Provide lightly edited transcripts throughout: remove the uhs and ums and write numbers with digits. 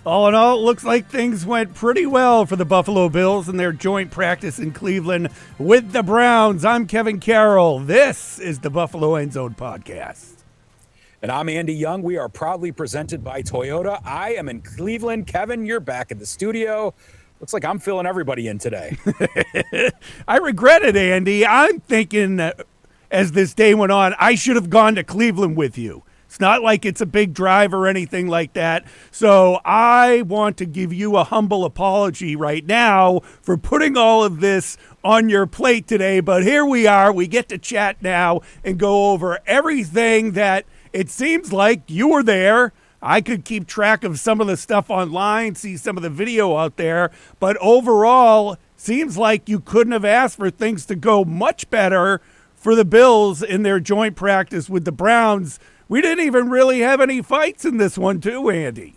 All in all, it looks like things went pretty well for the Buffalo Bills in their joint practice in Cleveland with the Browns. I'm Kevin Carroll. This is the Buffalo End Zone Podcast. And I'm Andy Young. We are proudly presented by Toyota. I am in Cleveland. Kevin, you're back at the studio. Looks like I'm filling everybody in today. I regret it, Andy. I'm thinking as this day went on, I should have gone to Cleveland with you. It's not like it's a big drive or anything like that. So I want to give you a humble apology right now for putting all of this on your plate today. But here we are. We get to chat now and go over everything that it seems like you were there. I could keep track of some of the stuff online, see some of the video out there. But overall, seems like you couldn't have asked for things to go much better for the Bills in their joint practice with the Browns. We didn't even really have any fights in this one too, Andy.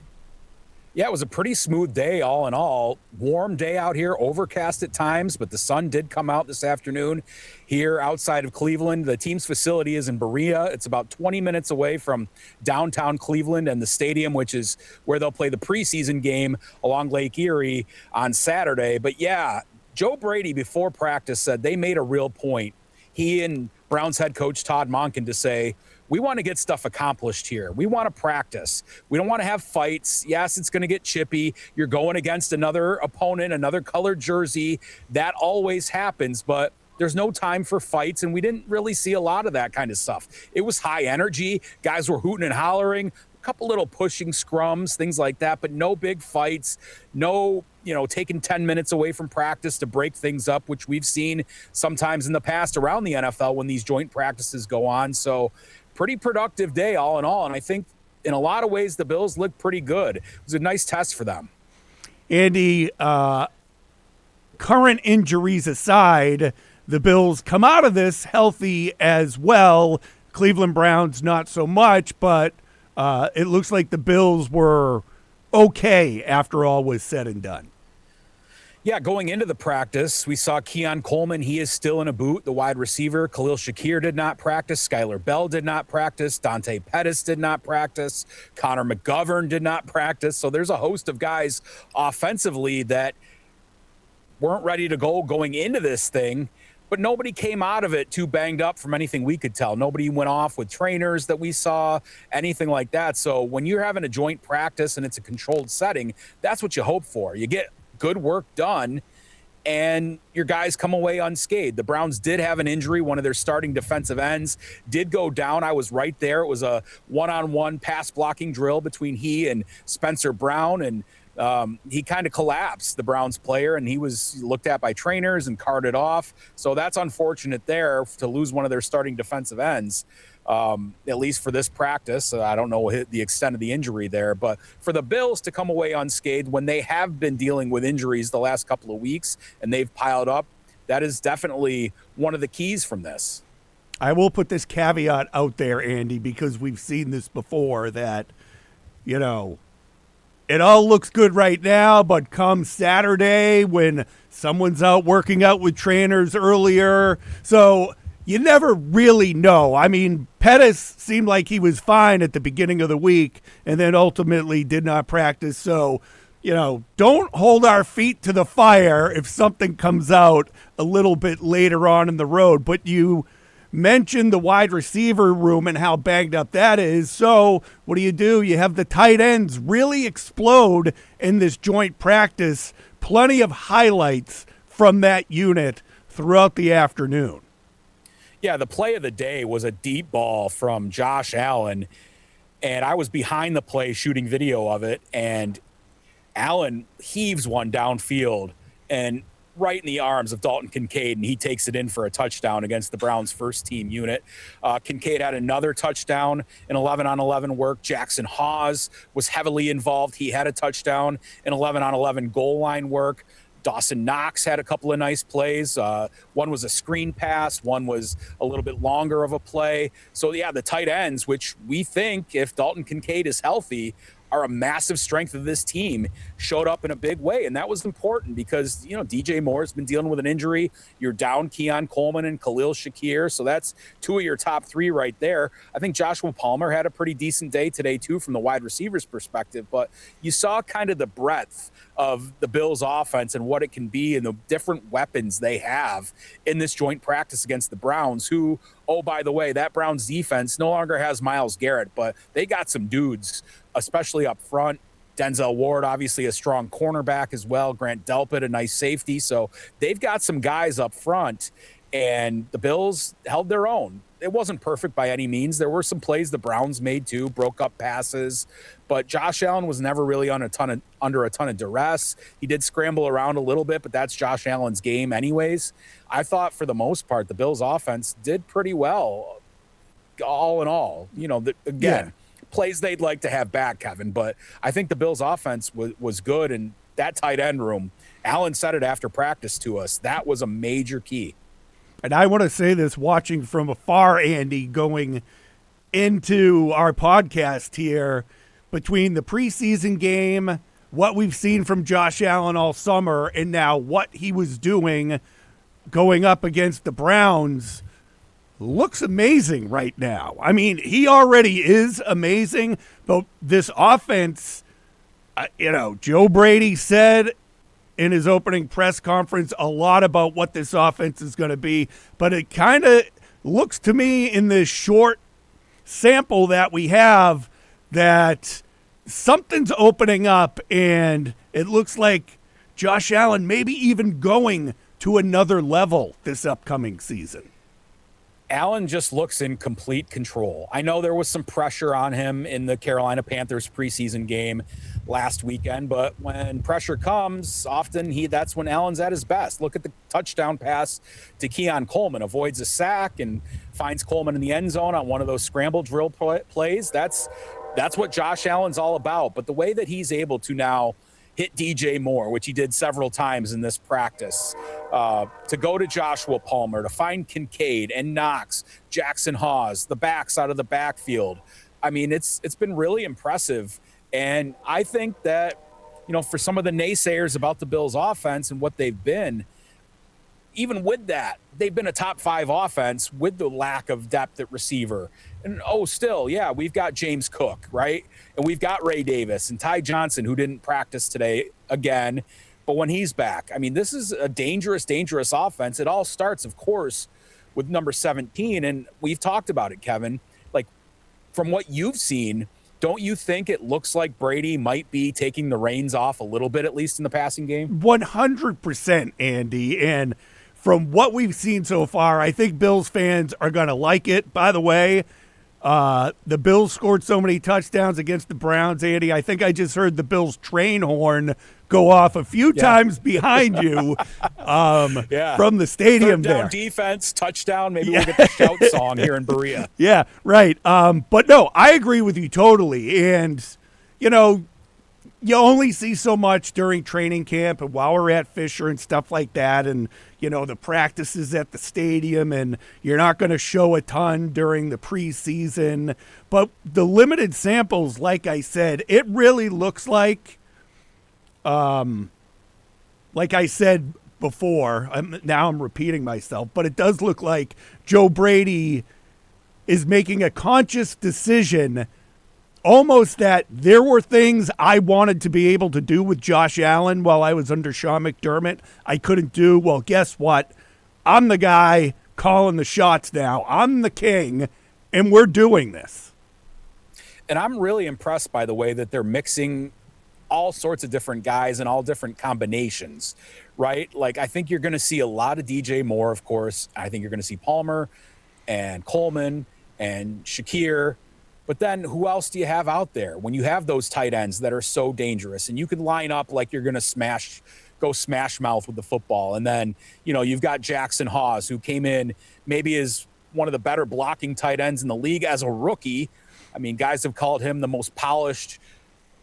Yeah, it was a pretty smooth day all in all. Warm day out here, overcast at times, but the sun did come out this afternoon here outside of Cleveland. The team's facility is in Berea. It's about 20 minutes away from downtown Cleveland and the stadium, which is where they'll play the preseason game along Lake Erie on Saturday. But yeah, Joe Brady before practice said they made a real point. He and Browns head coach Todd Monken to say, we want to get stuff accomplished here. We want to practice. We don't want to have fights. Yes, it's going to get chippy. You're going against another opponent, another colored jersey. That always happens, but there's no time for fights, and we didn't really see a lot of that kind of stuff. It was high energy. Guys were hooting and hollering, a couple little pushing scrums, things like that, but no big fights, no taking 10 minutes away from practice to break things up, which we've seen sometimes in the past around the NFL when these joint practices go on. So pretty productive day all in all. And I think in a lot of ways, the Bills looked pretty good. It was a nice test for them. Andy, current injuries aside, the Bills come out of this healthy as well. Cleveland Browns, not so much, but it looks like the Bills were okay after all was said and done. Yeah, going into the practice, we saw Keon Coleman. He is still in a boot, the wide receiver. Khalil Shakir did not practice. Skyler Bell did not practice. Dante Pettis did not practice. Connor McGovern did not practice. So there's a host of guys offensively that weren't ready to go going into this thing, but nobody came out of it too banged up from anything we could tell. Nobody went off with trainers that we saw, anything like that. So when you're having a joint practice and it's a controlled setting, that's what you hope for. You get good work done, and your guys come away unscathed. The Browns did have an injury. One of their starting defensive ends did go down. I was right there. It was a one-on-one pass blocking drill between he and Spencer Brown, and he kind of collapsed, the Browns player, and he was looked at by trainers and carted off. So that's unfortunate there to lose one of their starting defensive ends. At least for this practice. I don't know the extent of the injury there, but for the Bills to come away unscathed when they have been dealing with injuries the last couple of weeks and they've piled up, that is definitely one of the keys from this. I will put this caveat out there, Andy, because we've seen this before that, it all looks good right now, but come Saturday when someone's out working out with trainers earlier, so you never really know. I mean, Pettis seemed like he was fine at the beginning of the week and then ultimately did not practice. So, don't hold our feet to the fire if something comes out a little bit later on in the road. But you mentioned the wide receiver room and how banged up that is. So what do? You have the tight ends really explode in this joint practice. Plenty of highlights from that unit throughout the afternoon. Yeah, the play of the day was a deep ball from Josh Allen, and I was behind the play shooting video of it, and Allen heaves one downfield and right in the arms of Dalton Kincaid, and he takes it in for a touchdown against the Browns' first-team unit. Kincaid had another touchdown in 11-on-11 work. Jackson Hawes was heavily involved. He had a touchdown in 11-on-11 goal line work. Dawson Knox had a couple of nice plays. One was a screen pass. One was a little bit longer of a play. So, yeah, the tight ends, which we think, if Dalton Kincaid is healthy, are a massive strength of this team, showed up in a big way. And that was important because, DJ Moore's been dealing with an injury. You're down Keon Coleman and Khalil Shakir. So that's two of your top three right there. I think Joshua Palmer had a pretty decent day today, too, from the wide receivers perspective. But you saw kind of the breadth of the Bills offense and what it can be and the different weapons they have in this joint practice against the Browns, who, oh, by the way, that Browns defense no longer has Myles Garrett, but they got some dudes, especially up front. Denzel Ward, obviously a strong cornerback as well. Grant Delpit, a nice safety. So they've got some guys up front, and the Bills held their own. It wasn't perfect by any means. There were some plays the Browns made too, broke up passes, but Josh Allen was never really under a ton of duress. He did scramble around a little bit, but that's Josh Allen's game anyways. I thought for the most part, the Bills offense did pretty well, all in all. Plays they'd like to have back, Kevin, but I think the Bills offense was good, and that tight end room, Allen said it after practice to us, that was a major key. And I want to say this watching from afar, Andy, going into our podcast here, between the preseason game, what we've seen from Josh Allen all summer, and now what he was doing going up against the Browns, looks amazing right now. I mean, he already is amazing, but this offense, Joe Brady said in his opening press conference a lot about what this offense is going to be, but it kind of looks to me in this short sample that we have that something's opening up, and it looks like Josh Allen maybe even going to another level this upcoming season. Allen just looks in complete control. I know there was some pressure on him in the Carolina Panthers preseason game last weekend, but when pressure comes, often that's when Allen's at his best. Look at the touchdown pass to Keon Coleman, avoids a sack and finds Coleman in the end zone on one of those scramble drill plays. That's what Josh Allen's all about. But the way that he's able to now hit DJ Moore, which he did several times in this practice, to go to Joshua Palmer, to find Kincaid and Knox, Jackson Hawes, the backs out of the backfield. I mean, it's been really impressive. And I think that, for some of the naysayers about the Bills offense and what they've been, even with that, they've been a top 5 offense with the lack of depth at receiver. And still, yeah, we've got James Cook, right? And we've got Ray Davis and Ty Johnson, who didn't practice today again. But when he's back, I mean, this is a dangerous, dangerous offense. It all starts, of course, with number 17. And we've talked about it, Kevin. Like, from what you've seen, don't you think it looks like Brady might be taking the reins off a little bit, at least in the passing game? 100%, Andy. And from what we've seen so far, I think Bills fans are going to like it. By the way, the Bills scored so many touchdowns against the Browns, Andy. I think I just heard the Bills train horn go off a few times behind you from the stadium there. Down defense, touchdown. Maybe we'll get the shout song here in Berea. Yeah, right. But no, I agree with you totally. And, you only see so much during training camp and while we're at Fisher and stuff like that, and the practices at the stadium, and you're not going to show a ton during the preseason. But the limited samples, like I said, it really looks like I said before, now I'm repeating myself, but it does look like Joe Brady is making a conscious decision, almost that there were things I wanted to be able to do with Josh Allen while I was under Sean McDermott I couldn't do. Well, guess what? I'm the guy calling the shots now. I'm the king, and we're doing this. And I'm really impressed by the way that they're mixing all sorts of different guys and all different combinations, right? Like, I think you're going to see a lot of DJ Moore, of course. I think you're going to see Palmer and Coleman and Shakir. But then who else do you have out there when you have those tight ends that are so dangerous and you can line up like you're going to go smash mouth with the football? And then, you've got Jackson Hawes, who came in maybe as one of the better blocking tight ends in the league as a rookie. I mean, guys have called him the most polished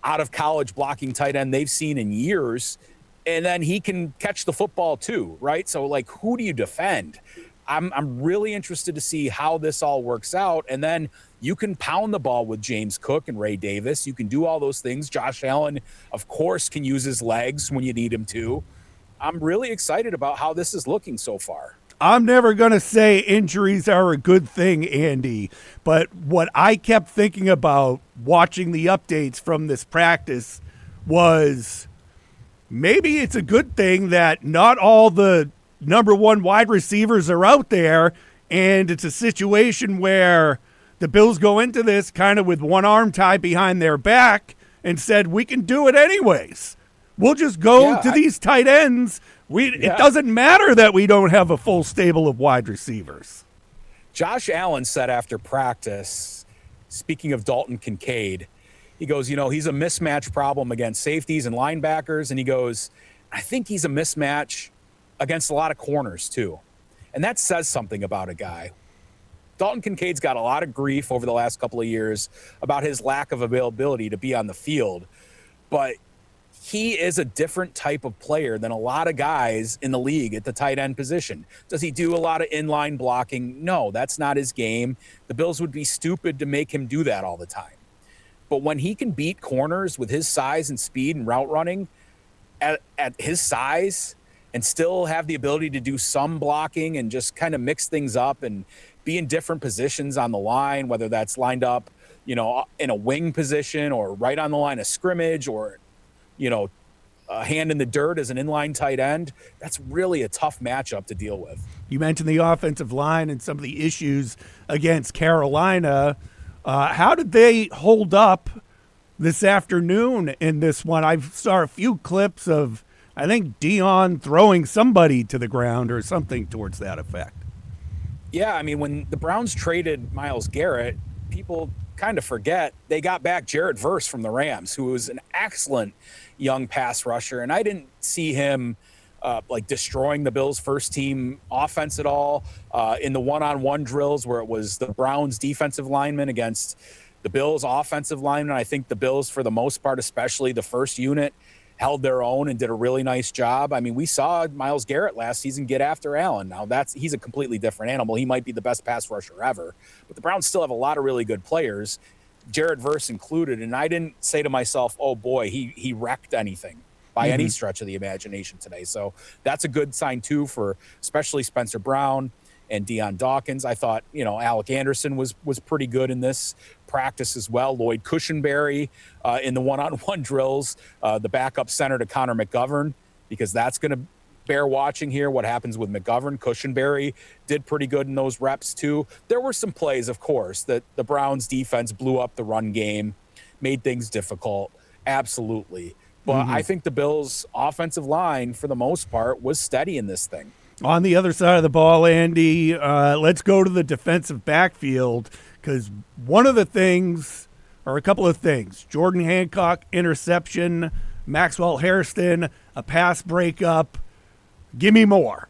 out of college blocking tight end they've seen in years. And then he can catch the football too, right? So, like, who do you defend? I'm really interested to see how this all works out. And then You can pound the ball with James Cook and Ray Davis. You can do all those things. Josh Allen, of course, can use his legs when you need him to. I'm really excited about how this is looking so far. I'm never going to say injuries are a good thing, Andy, but what I kept thinking about watching the updates from this practice was maybe it's a good thing that not all the number one wide receivers are out there, and it's a situation where the Bills go into this kind of with one arm tied behind their back and said, we can do it anyways. We'll just go to these tight ends. It doesn't matter that we don't have a full stable of wide receivers. Josh Allen said after practice, speaking of Dalton Kincaid, he goes, he's a mismatch problem against safeties and linebackers. And he goes, I think he's a mismatch against a lot of corners too. And that says something about a guy. Dalton Kincaid's got a lot of grief over the last couple of years about his lack of availability to be on the field. But he is a different type of player than a lot of guys in the league at the tight end position. Does he do a lot of inline blocking? No, that's not his game. The Bills would be stupid to make him do that all the time. But when he can beat corners with his size and speed and route running at his size and still have the ability to do some blocking and just kind of mix things up and be in different positions on the line, whether that's lined up, in a wing position or right on the line of scrimmage or a hand in the dirt as an inline tight end, that's really a tough matchup to deal with. You mentioned the offensive line and some of the issues against Carolina. How did they hold up this afternoon in this one? I saw a few clips of, I think, Dion throwing somebody to the ground or something towards that effect. Yeah, I mean, when the Browns traded Myles Garrett, people kind of forget they got back Jared Verse from the Rams, who was an excellent young pass rusher. And I didn't see him destroying the Bills' first team offense at all in the one-on-one drills where it was the Browns defensive linemen against the Bills offensive linemen. I think the Bills, for the most part, especially the first unit, held their own and did a really nice job. I mean, we saw Myles Garrett last season get after Allen. Now he's a completely different animal. He might be the best pass rusher ever, but the Browns still have a lot of really good players, Jared Verse included. And I didn't say to myself, oh boy, he wrecked anything by any stretch of the imagination today. So that's a good sign too, for especially Spencer Brown and Deion Dawkins. I thought, Alec Anderson was pretty good in this practice as well. Lloyd Cushenberry in the one-on-one drills, the backup center to Connor McGovern, because that's going to bear watching here what happens with McGovern. Cushenberry did pretty good in those reps too. There were some plays, of course, that the Browns defense blew up the run game, made things difficult. Absolutely. But I think the Bills' offensive line, for the most part, was steady in this thing. On the other side of the ball, Andy, let's go to the defensive backfield, because one of the things, or a couple of things, Jordan Hancock, interception, Maxwell Hairston, a pass breakup. Give me more.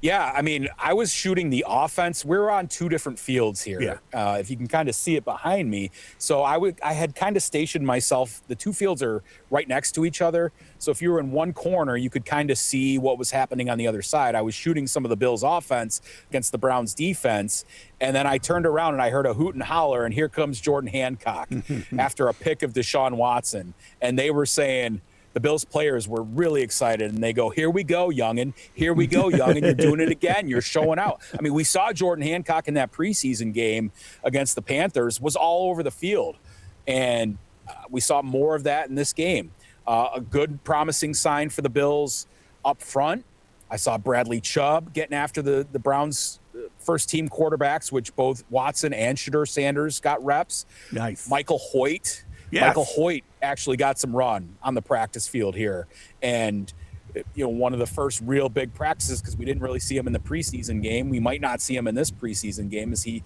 Yeah, I mean, I was shooting the offense. We're on two different fields here, if you can kind of see it behind me. So I had kind of stationed myself. The two fields are right next to each other. So if you were in one corner, you could kind of see what was happening on the other side. I was shooting some of the Bills' offense against the Browns' defense. And then I turned around and I heard a hoot and holler, and here comes Jordan Hancock after a pick of Deshaun Watson. And they were saying, the Bills players were really excited, and they go, here we go, youngin'. Here we go, youngin'. You're doing it again. You're showing out. I mean, we saw Jordan Hancock in that preseason game against the Panthers was all over the field, and we saw more of that in this game. A good promising sign for the Bills up front. I saw Bradley Chubb getting after the Browns' first-team quarterbacks, which both Watson and Shedeur Sanders got reps. Nice. Michael Hoecht. Yes. Michael Hoecht actually got some run on the practice field here. And, one of the first real big practices, because we didn't really see him in the preseason game. We might not see him in this preseason game as he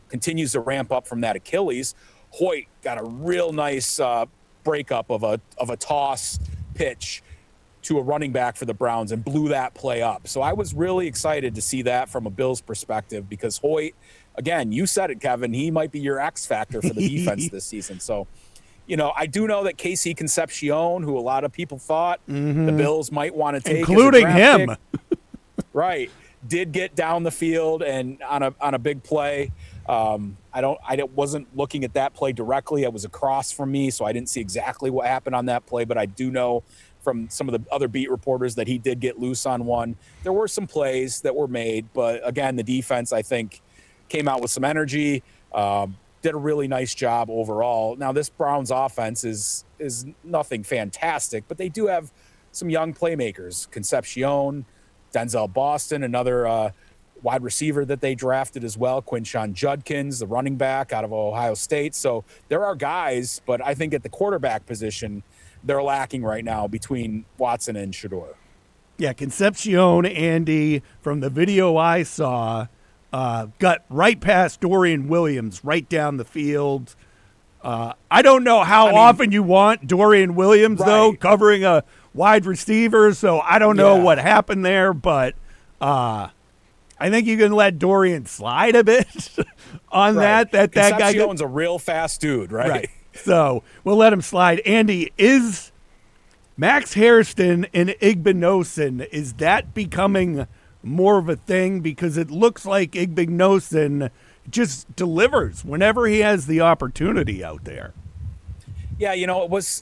continues to ramp up from that Achilles. Hoecht got a real nice breakup of a toss pitch to a running back for the Browns and blew that play up. So I was really excited to see that from a Bills perspective, because Hoecht, again, you said it, Kevin, he might be your X factor for the defense this season. So, I do know that Casey Concepcion, who a lot of people thought the Bills might want to take, including him, right, did get down the field and on a big play. I wasn't looking at that play directly. It was across from me, so I didn't see exactly what happened on that play, but I do know from some of the other beat reporters that he did get loose on one. There were some plays that were made, but again, the defense, I think, came out with some energy, did a really nice job overall. Now, this Browns offense is nothing fantastic, but they do have some young playmakers. Concepcion, Denzel Boston, another wide receiver that they drafted as well, Quinshon Judkins, the running back out of Ohio State. So there are guys, but I think at the quarterback position, they're lacking right now between Watson and Shedeur. Yeah, Concepcion, Andy, from the video I saw, got right past Dorian Williams, right down the field. I don't know how often you want Dorian Williams, though, covering a wide receiver, so I don't know what happened there, but I think you can let Dorian slide a bit on that. That guy Concepcion's a real fast dude, right? So we'll let him slide. Andy, is Max Hairston and Igbinosun, is that becoming more of a thing? Because it looks like Igbinosun just delivers whenever he has the opportunity out there. Yeah,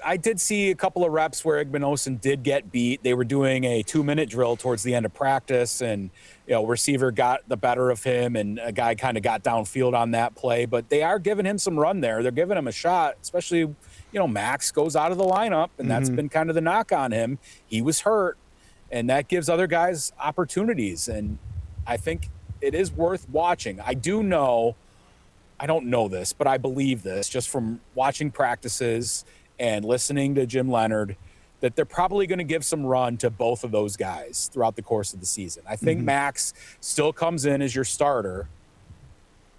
I did see a couple of reps where Igbinosun did get beat. They were doing a 2-minute drill towards the end of practice, and receiver got the better of him, and a guy kind of got downfield on that play. But they are giving him some run there. They're giving him a shot, especially, Max goes out of the lineup, and that's been kind of the knock on him. He was hurt, and that gives other guys opportunities, and I think it is worth watching. I don't know this, but I believe this just from watching practices and listening to Jim Leonard, that they're probably going to give some run to both of those guys throughout the course of the season. I think Max still comes in as your starter,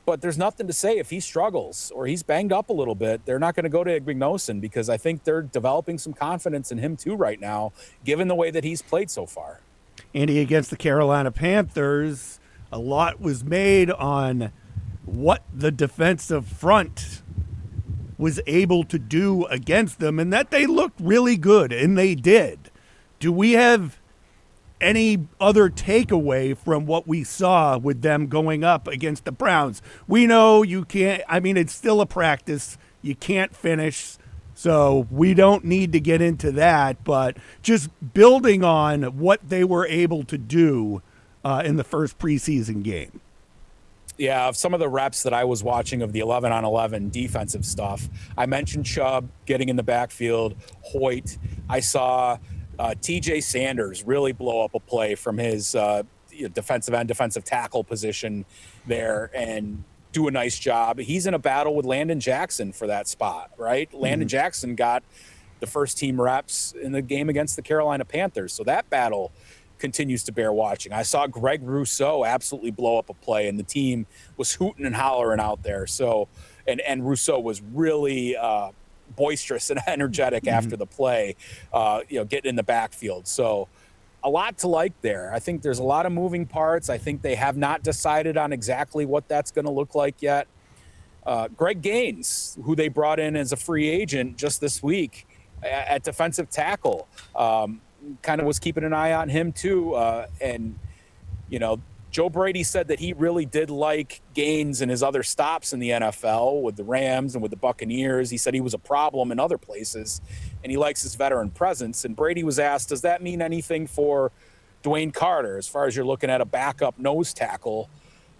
but there's nothing to say if he struggles or he's banged up a little bit, they're not going to go to Igbinosun, because I think they're developing some confidence in him too right now, given the way that he's played so far. Andy, against the Carolina Panthers, a lot was made on what the defensive front was able to do against them, and that they looked really good, and they did. Do we have any other takeaway from what we saw with them going up against the Browns? We know you can't, it's still a practice. You can't finish, so we don't need to get into that, but just building on what they were able to do in the first preseason game. Yeah, of some of the reps that I was watching of the 11-on-11 defensive stuff, I mentioned Chubb getting in the backfield, Hoecht. I saw T.J. Sanders really blow up a play from his defensive end, defensive tackle position there and do a nice job. He's in a battle with Landon Jackson for that spot, right? Landon Jackson got the first team reps in the game against the Carolina Panthers, so that battle continues to bear watching. I saw Greg Rousseau absolutely blow up a play, and the team was hooting and hollering out there. So, and Rousseau was really boisterous and energetic after the play, getting in the backfield. So a lot to like there. I think there's a lot of moving parts. I think they have not decided on exactly what that's going to look like yet. Greg Gaines, who they brought in as a free agent just this week at defensive tackle, kind of was keeping an eye on him too. Joe Brady said that he really did like Gaines and his other stops in the NFL with the Rams and with the Buccaneers. He said he was a problem in other places, and he likes his veteran presence. And Brady was asked, does that mean anything for Dwayne Carter as far as you're looking at a backup nose tackle?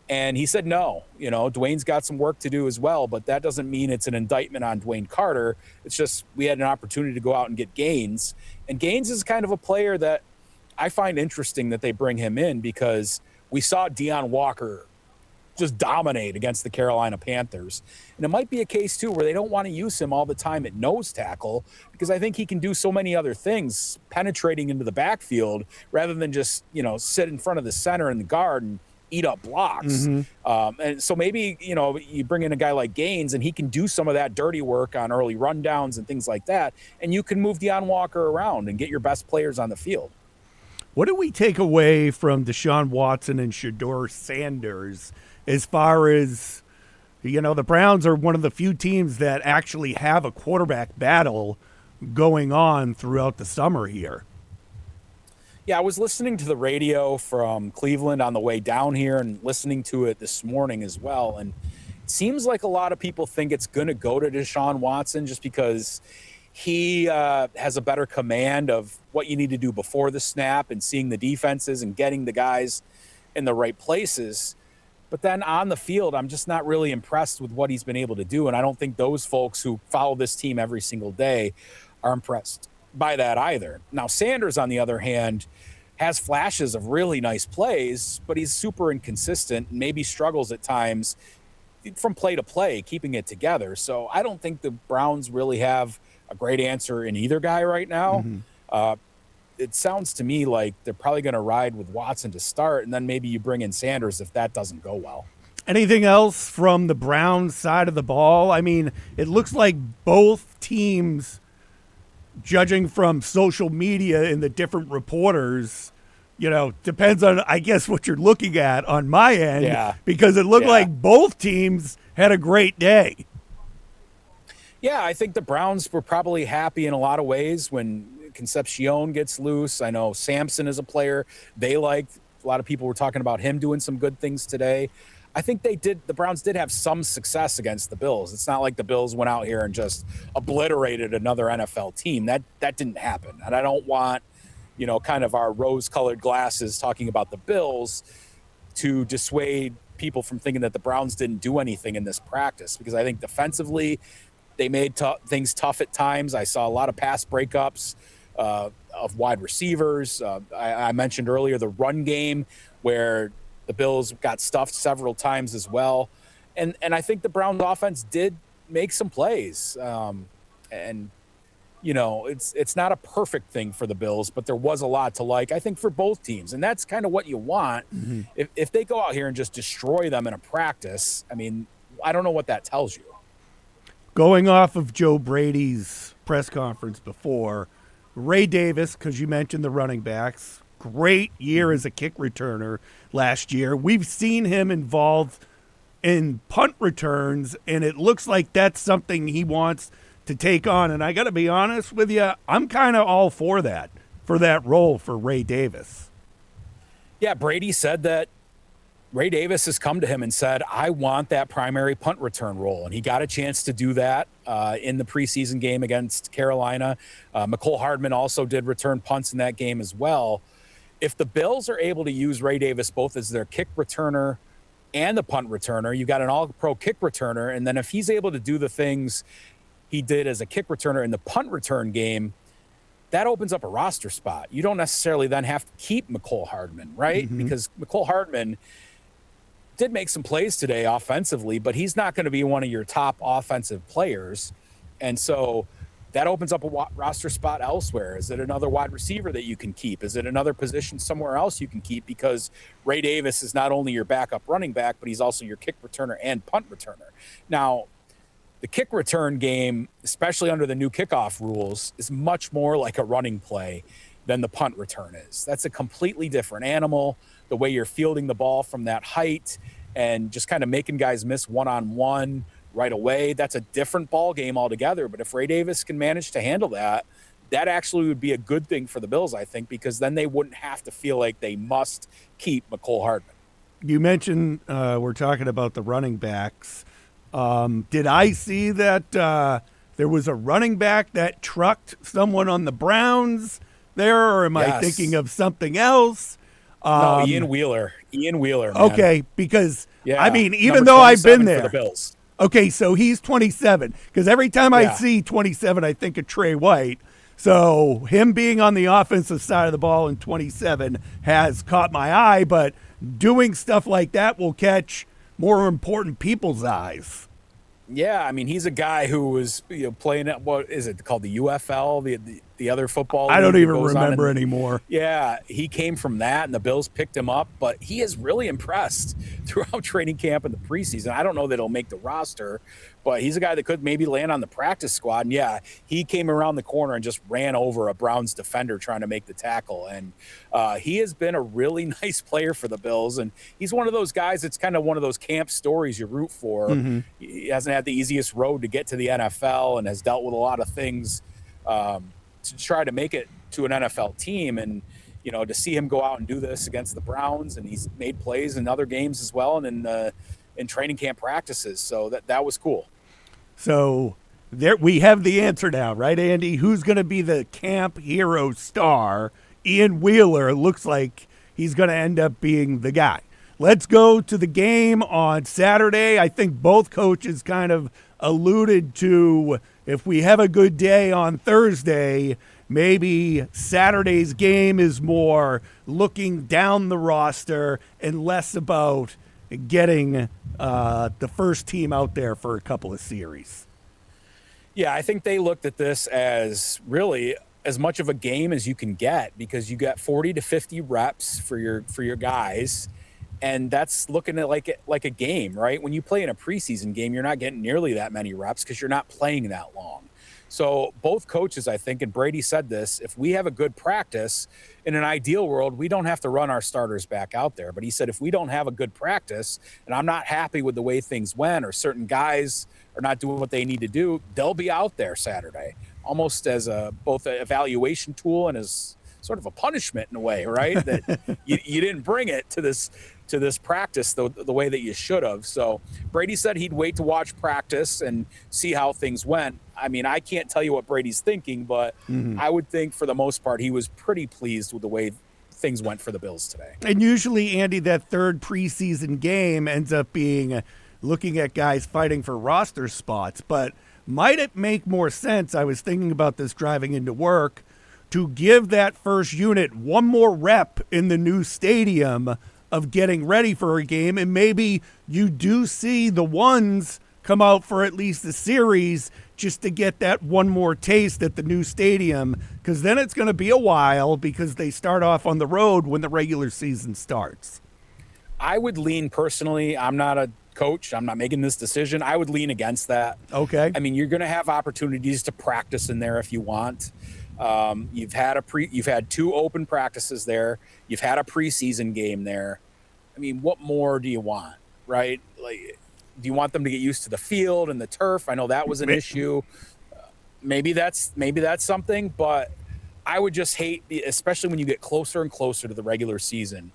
And he said no. Dwayne's got some work to do as well, but that doesn't mean it's an indictment on Dwayne Carter. It's just we had an opportunity to go out and get Gaines. And Gaines is kind of a player that I find interesting that they bring him in, because we saw Deion Walker just dominate against the Carolina Panthers. And it might be a case, too, where they don't want to use him all the time at nose tackle, because I think he can do so many other things penetrating into the backfield rather than just, sit in front of the center and the guard and eat up blocks. And so maybe, you bring in a guy like Gaines and he can do some of that dirty work on early rundowns and things like that. And you can move Deion Walker around and get your best players on the field. What do we take away from Deshaun Watson and Shedeur Sanders as far as, the Browns are one of the few teams that actually have a quarterback battle going on throughout the summer here? Yeah, I was listening to the radio from Cleveland on the way down here and listening to it this morning as well. And, seems like a lot of people think it's going to go to Deshaun Watson just because he has a better command of what you need to do before the snap and seeing the defenses and getting the guys in the right places. But then on the field, I'm just not really impressed with what he's been able to do. And I don't think those folks who follow this team every single day are impressed by that either. Now, Sanders, on the other hand, has flashes of really nice plays, but he's super inconsistent and maybe struggles at times from play to play, keeping it together. So I don't think the Browns really have a great answer in either guy right now. It sounds to me like they're probably going to ride with Watson to start, and then maybe you bring in Sanders if that doesn't go well. Anything else from the Browns side of the ball? I mean, it looks like both teams, judging from social media and the different reporters, depends on, I guess, what you're looking at on my end, because it looked like both teams had a great day. Yeah, I think the Browns were probably happy in a lot of ways when Concepcion gets loose. I know Sampson is a player they liked. A lot of people were talking about him doing some good things today. I think the Browns did have some success against the Bills. It's not like the Bills went out here and just obliterated another NFL team. That didn't happen. And I don't want, kind of our rose-colored glasses talking about the Bills to dissuade people from thinking that the Browns didn't do anything in this practice, because I think defensively they made things tough at times. I saw a lot of pass breakups of wide receivers. I mentioned earlier the run game where the Bills got stuffed several times as well. And I think the Browns offense did make some plays. It's not a perfect thing for the Bills, but there was a lot to like, I think, for both teams. And that's kind of what you want. If they go out here and just destroy them in a practice, I mean, I don't know what that tells you. Going off of Joe Brady's press conference before, Ray Davis, because you mentioned the running backs, great year as a kick returner last year. We've seen him involved in punt returns, and it looks like that's something he wants to take on. And I got to be honest with you, I'm kind of all for that role for Ray Davis. Yeah, Brady said that Ray Davis has come to him and said, I want that primary punt return role. And he got a chance to do that in the preseason game against Carolina. McCole Hardman also did return punts in that game as well. If the Bills are able to use Ray Davis both as their kick returner and the punt returner, you got an all-pro kick returner. And then if he's able to do the things he did as a kick returner in the punt return game, that opens up a roster spot. You don't necessarily then have to keep McCole Hardman, right? Because McCole Hardman did make some plays today offensively, but he's not going to be one of your top offensive players. And so that opens up a roster spot elsewhere. Is it another wide receiver that you can keep? Is it another position somewhere else you can keep? Because Ray Davis is not only your backup running back, but he's also your kick returner and punt returner. Now, the kick return game, especially under the new kickoff rules, is much more like a running play than the punt return is. That's a completely different animal. The way you're fielding the ball from that height and just kind of making guys miss one-on-one right away, that's a different ball game altogether. But if Ray Davis can manage to handle that, that actually would be a good thing for the Bills, I think, because then they wouldn't have to feel like they must keep McCole Hardman. You mentioned we're talking about the running backs. Did I see that there was a running back that trucked someone on the Browns there, or am I thinking of something else? No, Ian Wheeler. Man. Okay, because, I mean, even though I've been there. For the Bills. Okay, so he's 27. Because every time I see 27, I think of Trey White. So him being on the offensive side of the ball in 27 has caught my eye, but doing stuff like that will catch more important people's eyes. Yeah, I mean, he's a guy who was playing at, what is it called, the UFL, the other football league. I don't even remember anymore. Yeah, he came from that, and the Bills picked him up, but he has really impressed throughout training camp and the preseason. I don't know that he'll make the roster, but he's a guy that could maybe land on the practice squad. And yeah, he came around the corner and just ran over a Browns defender trying to make the tackle. And he has been a really nice player for the Bills. And he's one of those guys that's kind of one of those camp stories you root for. He hasn't had the easiest road to get to the NFL and has dealt with a lot of things to try to make it to an NFL team. And, to see him go out and do this against the Browns, and he's made plays in other games as well. And in in training camp practices. So that was cool. So there we have the answer now, right, Andy? Who's going to be the camp hero star? Ian Wheeler looks like he's going to end up being the guy. Let's go to the game on Saturday. I think both coaches kind of alluded to if we have a good day on Thursday, maybe Saturday's game is more looking down the roster and less about getting the first team out there for a couple of series. Yeah, I think they looked at this as really as much of a game as you can get because you got 40 to 50 reps for your guys, and that's looking at like a game, right? When you play in a preseason game, you're not getting nearly that many reps because you're not playing that long. So both coaches, I think, and Brady said this, if we have a good practice, in an ideal world, we don't have to run our starters back out there. But he said if we don't have a good practice and I'm not happy with the way things went or certain guys are not doing what they need to do, they'll be out there Saturday, almost as both an evaluation tool and as sort of a punishment in a way, right? That you didn't bring it to this practice the way that you should have. So Brady said he'd wait to watch practice and see how things went. I mean, I can't tell you what Brady's thinking, but I would think for the most part, he was pretty pleased with the way things went for the Bills today. And usually, Andy, that third preseason game ends up being looking at guys fighting for roster spots. But might it make more sense, I was thinking about this driving into work, to give that first unit one more rep in the new stadium of getting ready for a game, and maybe you do see the ones come out for at least the series just to get that one more taste at the new stadium, because then it's going to be a while because they start off on the road when the regular season starts. I would lean personally, I'm not a coach, I'm not making this decision, I would lean against that. Okay. I mean, you're going to have opportunities to practice in there if you want. You've had two open practices there. You've had a preseason game there. I mean, what more do you want, right? Like, do you want them to get used to the field and the turf? I know that was an issue. Maybe that's something, but I would just hate, especially when you get closer and closer to the regular season.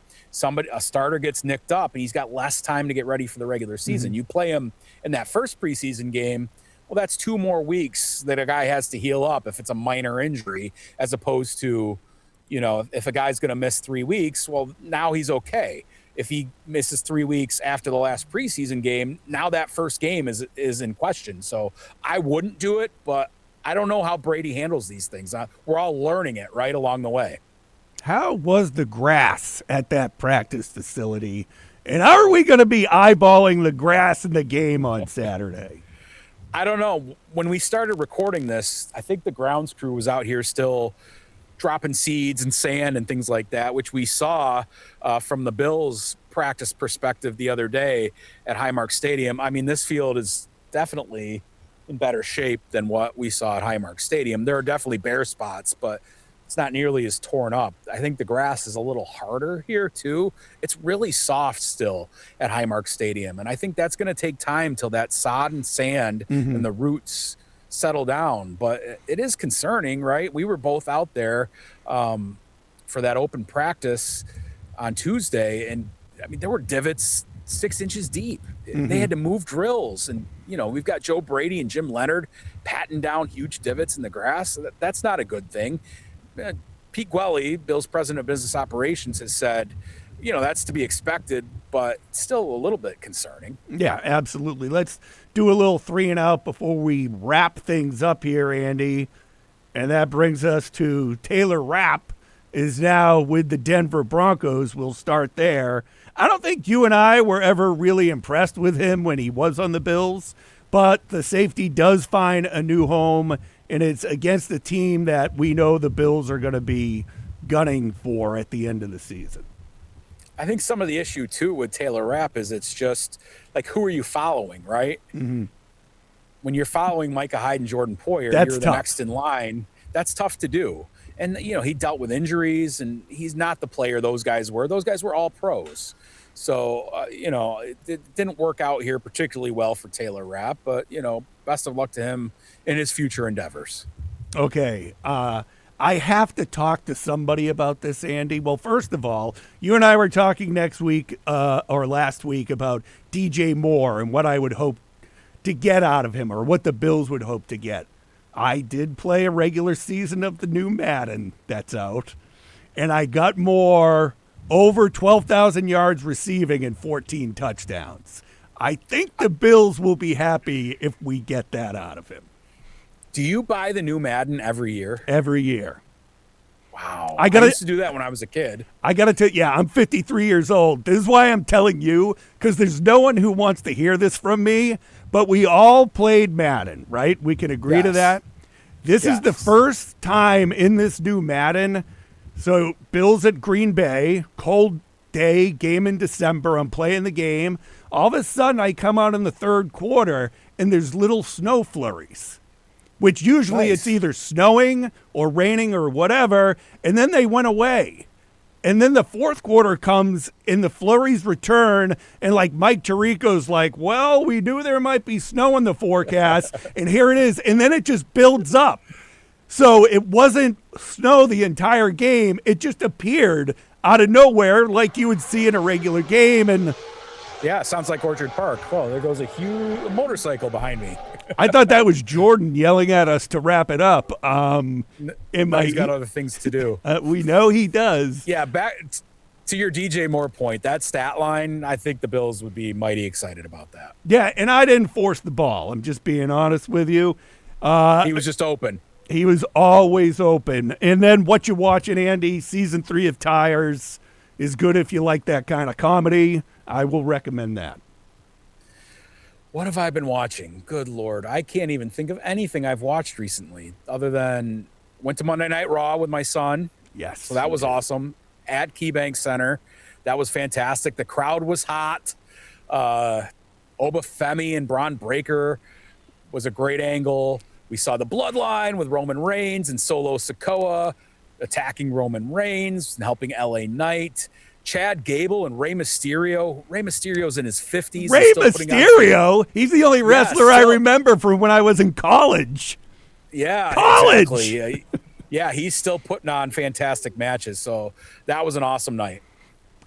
A starter gets nicked up and he's got less time to get ready for the regular season. You play him in that first preseason game. Well, that's 2 more weeks that a guy has to heal up if it's a minor injury, as opposed to, if a guy's going to miss 3 weeks, well, now he's okay. If he misses 3 weeks after the last preseason game, now that first game is in question. So I wouldn't do it, but I don't know how Brady handles these things. We're all learning it right along the way. How was the grass at that practice facility? And how are we going to be eyeballing the grass in the game on Saturday? I don't know. When we started recording this, I think the grounds crew was out here still dropping seeds and sand and things like that, which we saw from the Bills practice perspective the other day at Highmark Stadium. I mean, this field is definitely in better shape than what we saw at Highmark Stadium. There are definitely bare spots, but it's not nearly as torn up. I think the grass is a little harder here too. It's really soft still at Highmark Stadium. And I think that's going to take time till that sod and sand and the roots settle down. But it is concerning, right? We were both out there for that open practice on Tuesday. And I mean, there were divots 6 inches deep. They had to move drills. And, we've got Joe Brady and Jim Leonard patting down huge divots in the grass. That's not a good thing. Pete Gwelly, Bill's president of business operations, has said, that's to be expected, but still a little bit concerning. Yeah, absolutely. Let's do a little 3 and out before we wrap things up here, Andy. And that brings us to Taylor Rapp is now with the Denver Broncos. We'll start there. I don't think you and I were ever really impressed with him when he was on the Bills, but the safety does find a new home, and it's against the team that we know the Bills are going to be gunning for at the end of the season. I think some of the issue, too, with Taylor Rapp is it's just, like, who are you following, right? When you're following Micah Hyde and Jordan Poyer, you're the next in line. That's tough to do. And, he dealt with injuries, and he's not the player those guys were. Those guys were all pros. So, it didn't work out here particularly well for Taylor Rapp, but, best of luck to him in his future endeavors. Okay. I have to talk to somebody about this, Andy. Well, first of all, you and I were talking last week about DJ Moore and what I would hope to get out of him, or what the Bills would hope to get. I did play a regular season of the new Madden that's out, and I got Moore over 12,000 yards receiving and 14 touchdowns. I think the Bills will be happy if we get that out of him. Do you buy the new Madden every year? Every year. Wow. I used to do that when I was a kid. I got to tell you, I'm 53 years old. This is why I'm telling you, because there's no one who wants to hear this from me, but we all played Madden, right? We can agree to that. This is the first time in this new Madden. So Bills at Green Bay, cold day, game in December. I'm playing the game. All of a sudden, I come out in the third quarter, and there's little snow flurries, which usually it's either snowing or raining or whatever, and then they went away. And then the fourth quarter comes, and the flurries return, and like Mike Tirico's like, well, we knew there might be snow in the forecast, and here it is. And then it just builds up. So it wasn't snow the entire game. It just appeared out of nowhere like you would see in a regular game. And yeah, it sounds like Orchard Park. Oh, there goes a huge motorcycle behind me. I thought that was Jordan yelling at us to wrap it up. He's got other things to do. We know he does. Yeah, back to your DJ Moore point, that stat line, I think the Bills would be mighty excited about that. Yeah, and I didn't force the ball. I'm just being honest with you. He was just open. He was always open. And then What You Watching, Andy, season 3 of Tires is good if you like that kind of comedy. I will recommend that. What have I been watching? Good Lord. I can't even think of anything I've watched recently other than went to Monday Night Raw with my son. Yes. So that was awesome. At KeyBank Center. That was fantastic. The crowd was hot. Obafemi and Braun Breaker was a great angle. We saw the Bloodline with Roman Reigns and Solo Sikoa attacking Roman Reigns and helping LA Knight. Chad Gable and Rey Mysterio. Rey Mysterio's in his 50s. Rey Mysterio? He's the only wrestler I remember from when I was in college. Yeah. College! Exactly. Yeah, he's still putting on fantastic matches. So that was an awesome night.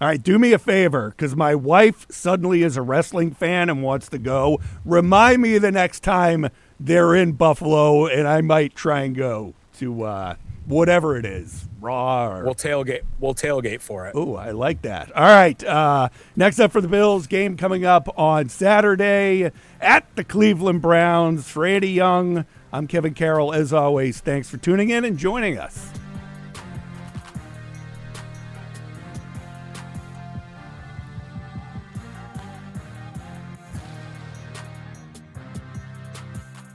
All right, do me a favor, because my wife suddenly is a wrestling fan and wants to go. Remind me the next time they're in Buffalo, and I might try and go to whatever it is, Raw. Or... We'll tailgate for it. Oh, I like that. All right, next up for the Bills, game coming up on Saturday at the Cleveland Browns. For Andy Young, I'm Kevin Carroll. As always, thanks for tuning in and joining us.